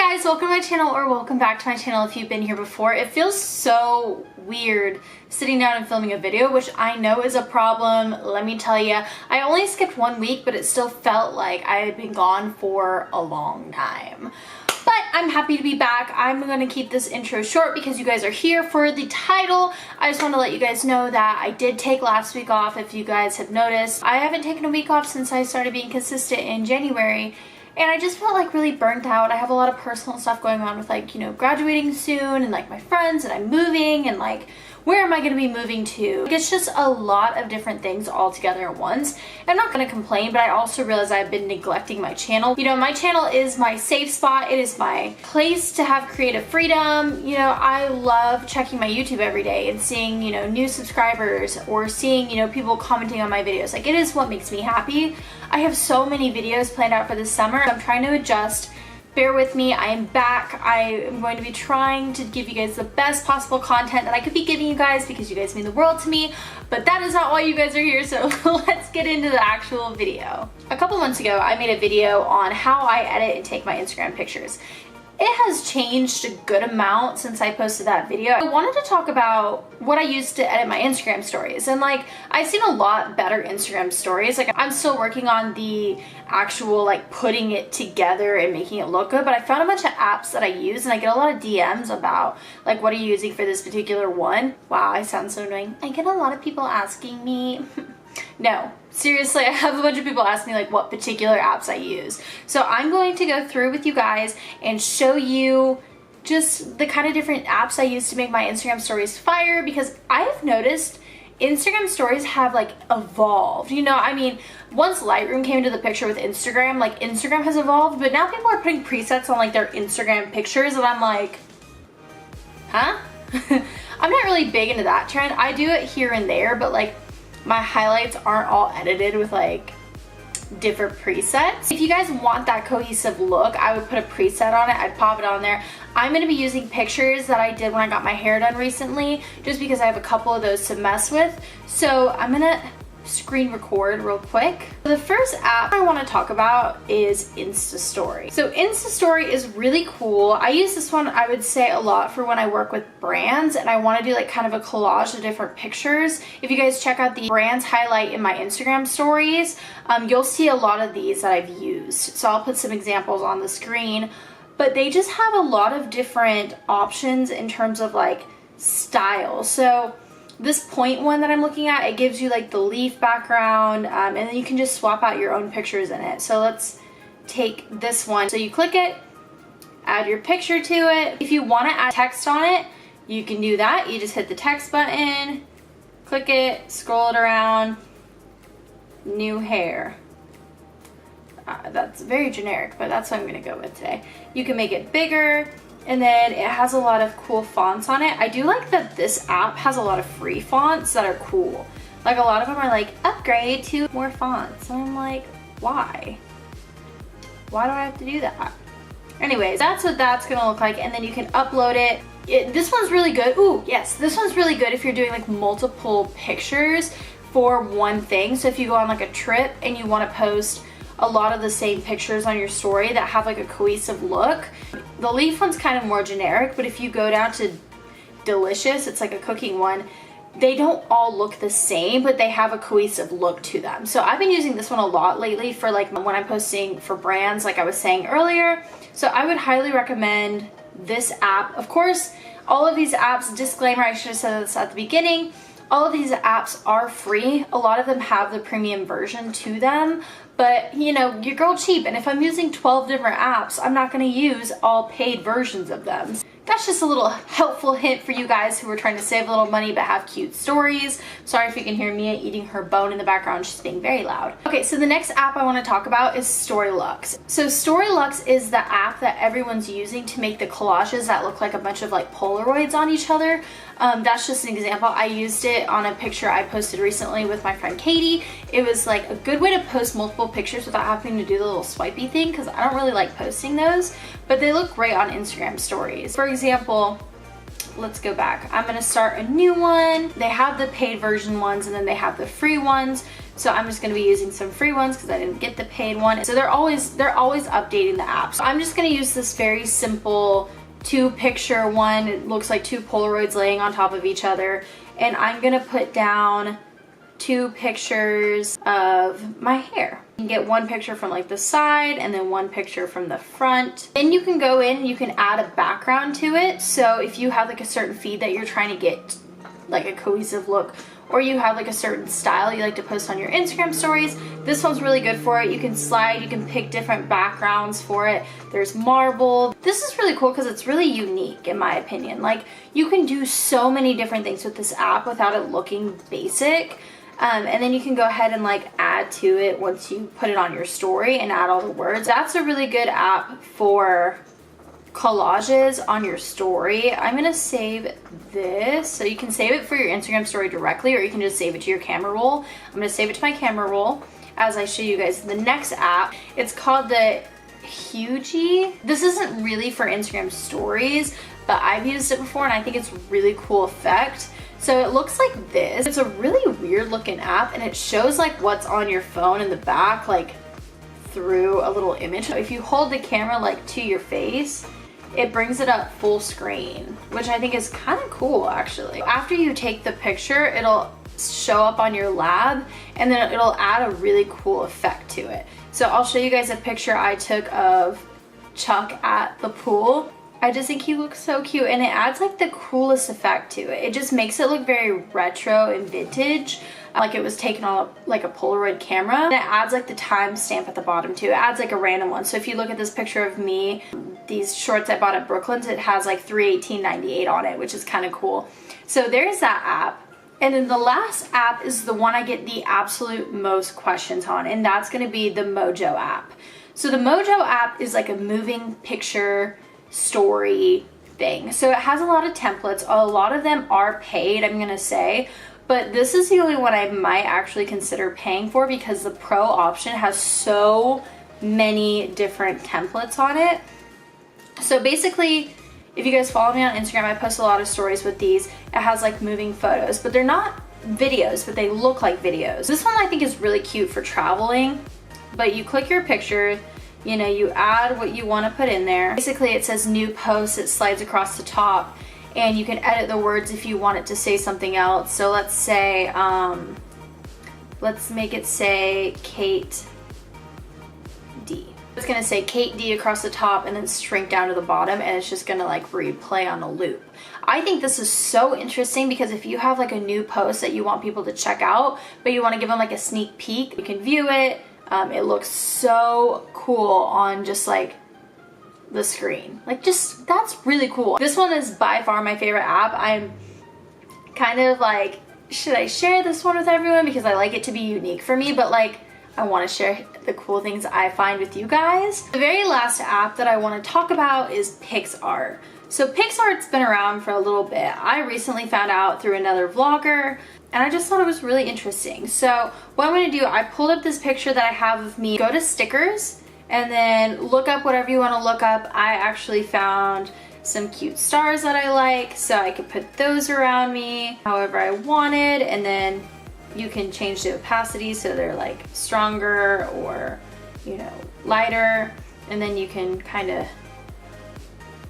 guys, welcome to my channel, or welcome back to my channel if you've been here before. It feels so weird sitting down and filming a video, which I know is a problem. Let me tell you, I only skipped 1 week, but it still felt like I had been gone for a long time. But I'm happy to be back. I'm gonna keep this intro short because you guys are here for the title. I just want to let you guys know that I did take last week off. If you guys have noticed, I haven't taken a week off since I started being consistent in January. And I just felt like really burnt out. I have a lot of personal stuff going on with, like, you know, graduating soon and like my friends, and I'm moving, and like, where am I going to be moving to? It's just a lot of different things all together at once. I'm not going to complain, but I also realize I've been neglecting my channel. You know, my channel is my safe spot. It is my place to have creative freedom. You know, I love checking my YouTube every day and seeing, you know, new subscribers or seeing, you know, people commenting on my videos. Like, it is what makes me happy. I have so many videos planned out for this summer. I'm trying to adjust. Bear with me, I am back. I am going to be trying to give you guys the best possible content that I could be giving you guys because you guys mean the world to me, but that is not why you guys are here, so let's get into the actual video. A couple months ago, I made a video on how I edit and take my Instagram pictures. It has changed a good amount since I posted that video. I wanted to talk about what I used to edit my Instagram stories, and like, I've seen a lot better Instagram stories. Like, I'm still working on the actual like putting it together and making it look good, but I found a bunch of apps that I use, and I get a lot of DMs about like, what are you using for this particular one? Wow, I sound so annoying. I get a lot of people asking me no, seriously, I have a bunch of people ask me like what particular apps I use. So I'm going to go through with you guys and show you just the kind of different apps I use to make my Instagram stories fire, because I have noticed Instagram stories have like evolved. You know, I mean, once Lightroom came into the picture with Instagram, like Instagram has evolved, but now people are putting presets on like their Instagram pictures, and I'm like, huh? I'm not really big into that trend. I do it here and there, but like, my highlights aren't all edited with like different presets. If you guys want that cohesive look, I would put a preset on it. I'd pop it on there. I'm going to be using pictures that I did when I got my hair done recently, just because I have a couple of those to mess with. So I'm going to screen record real quick. The first app I want to talk about is InStory. So InStory is really cool. I use this one, I would say, a lot for when I work with brands and I want to do like kind of a collage of different pictures. If you guys check out the brands highlight in my Instagram stories, you'll see a lot of these that I've used. So I'll put some examples on the screen, but they just have a lot of different options in terms of like style. So this point one that I'm looking at, it gives you like the leaf background, and then you can just swap out your own pictures in it. So let's take this one. So you click it, add your picture to it. If you want to add text on it, you can do that. You just hit the text button, click it, scroll it around, new hair. That's very generic, but that's what I'm going to go with today. You can make it bigger. And then it has a lot of cool fonts on it. I do like that this app has a lot of free fonts that are cool. Like, a lot of them are like, upgrade to more fonts. And I'm like, why? Why do I have to do that? Anyways, that's what that's gonna look like. And then you can upload it. This one's really good. Ooh, yes, this one's really good if you're doing like multiple pictures for one thing. So if you go on like a trip and you wanna post a lot of the same pictures on your story that have like a cohesive look. The leaf one's kind of more generic, but if you go down to delicious, it's like a cooking one, they don't all look the same, but they have a cohesive look to them. So I've been using this one a lot lately for like when I'm posting for brands, like I was saying earlier. So I would highly recommend this app. Of course, all of these apps, disclaimer, I should have said this at the beginning, all of these apps are free. A lot of them have the premium version to them, but you know, your girl cheap, and if I'm using 12 different apps, I'm not gonna use all paid versions of them. That's just a little helpful hint for you guys who are trying to save a little money but have cute stories. Sorry if you can hear Mia eating her bone in the background. She's being very loud. Okay, so the next app I want to talk about is Storylux. So Storylux is the app that everyone's using to make the collages that look like a bunch of like Polaroids on each other. That's just an example. I used it on a picture I posted recently with my friend Katie. It was like a good way to post multiple pictures without having to do the little swipey thing, because I don't really like posting those, but they look great on Instagram stories. For example, let's go back. I'm gonna start a new one. They have the paid version ones and then they have the free ones. So I'm just gonna be using some free ones because I didn't get the paid one. So they're always updating the app. So I'm just gonna use this very simple 2-picture one. It looks like 2 Polaroids laying on top of each other. And I'm gonna put down 2 pictures of my hair. You can get 1 picture from like the side and then 1 picture from the front. Then you can go in and you can add a background to it. So if you have like a certain feed that you're trying to get like a cohesive look, or you have like a certain style you like to post on your Instagram stories, this one's really good for it. You can slide, you can pick different backgrounds for it. There's marble. This is really cool because it's really unique in my opinion. Like you can do so many different things with this app without it looking basic. And then you can go ahead and like add to it once you put it on your story and add all the words. That's a really good app for collages on your story. I'm gonna save this. So you can save it for your Instagram story directly, or you can just save it to your camera roll. I'm gonna save it to my camera roll as I show you guys the next app. It's called the Hugie. This isn't really for Instagram stories, but I've used it before and I think it's a really cool effect. So it looks like this. It's a really weird looking app and it shows like what's on your phone in the back, like through a little image. If you hold the camera like to your face, it brings it up full screen, which I think is kind of cool actually. After you take the picture, it'll show up on your lab and then it'll add a really cool effect to it. So I'll show you guys a picture I took of Chuck at the pool. I just think he looks so cute and it adds like the coolest effect to it. It just makes it look very retro and vintage, like it was taken on like a Polaroid camera. And it adds like the timestamp at the bottom too. It adds like a random one. So if you look at this picture of me, these shorts I bought at Brooklyn's, it has like 3/18/98 on it, which is kind of cool. So there's that app. And then the last app is the one I get the absolute most questions on, and that's gonna be the Mojo app. So the Mojo app is like a moving picture story thing. So it has a lot of templates. A lot of them are paid, I'm gonna say, but this is the only one I might actually consider paying for because the pro option has so many different templates on it. So basically, if you guys follow me on Instagram, I post a lot of stories with these. It has like moving photos, but they're not videos, but they look like videos. This one I think is really cute for traveling, but you click your picture, you know, you add what you want to put in there. Basically it says new post, it slides across the top and you can edit the words if you want it to say something else. So let's say, let's make it say Kate D. It's gonna say Kate D across the top and then shrink down to the bottom and it's just gonna like replay on a loop. I think this is so interesting because if you have like a new post that you want people to check out, but you wanna give them like a sneak peek, you can view it. It looks so cool on just like the screen. Like just, that's really cool. This one is by far my favorite app. I'm kind of like, should I share this one with everyone? Because I like it to be unique for me, but like, I want to share the cool things I find with you guys. The very last app that I want to talk about is Pixar. So Pixar's been around for a little bit. I recently found out through another vlogger and I just thought it was really interesting. So what I'm going to do, I pulled up this picture that I have of me. Go to stickers and then look up whatever you want to look up. I actually found some cute stars that I like, so I could put those around me however I wanted, and then you can change the opacity so they're like stronger or, you know, lighter, and then you can kind of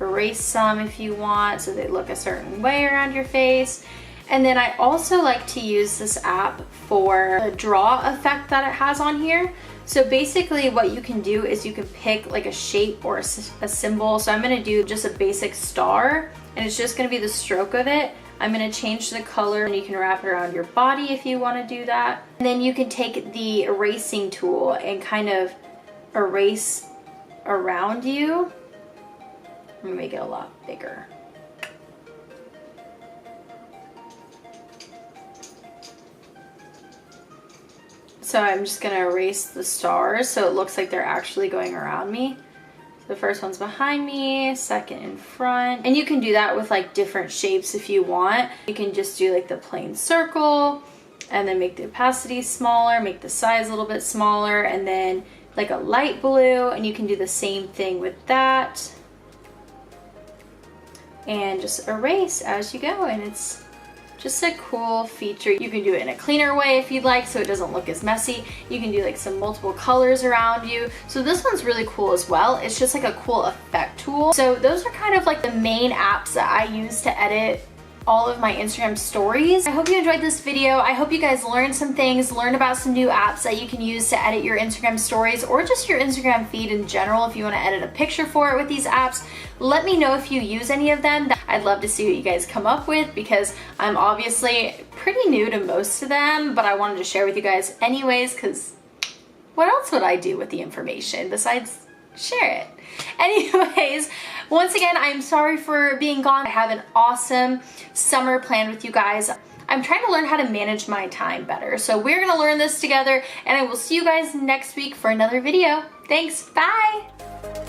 erase some if you want so they look a certain way around your face. And then I also like to use this app for the draw effect that it has on here. So basically what you can do is you can pick like a shape or a symbol. So I'm gonna do just a basic star and it's just gonna be the stroke of it. I'm gonna change the color and you can wrap it around your body if you wanna do that. And then you can take the erasing tool and kind of erase around you. I'm gonna make it a lot bigger. So I'm just gonna erase the stars so it looks like they're actually going around me. So the first one's behind me, second in front. And you can do that with like different shapes if you want. You can just do like the plain circle and then make the opacity smaller, make the size a little bit smaller, and then like a light blue, and you can do the same thing with that. And just erase as you go, and it's Just a cool feature. You can do it in a cleaner way if you'd like, so it doesn't look as messy. You can do like some multiple colors around you. So this one's really cool as well. It's just like a cool effect tool. So those are kind of like the main apps that I use to edit all of my Instagram stories. I hope you enjoyed this video. I hope you guys learned some things, learned about some new apps that you can use to edit your Instagram stories or just your Instagram feed in general. If you want to edit a picture for it with these apps, let me know if you use any of them. I'd love to see what you guys come up with because I'm obviously pretty new to most of them, but I wanted to share with you guys anyways because what else would I do with the information besides share it? Anyways, once again, I'm sorry for being gone. I have an awesome summer planned with you guys. I'm trying to learn how to manage my time better. So we're gonna learn this together and I will see you guys next week for another video. Thanks, bye!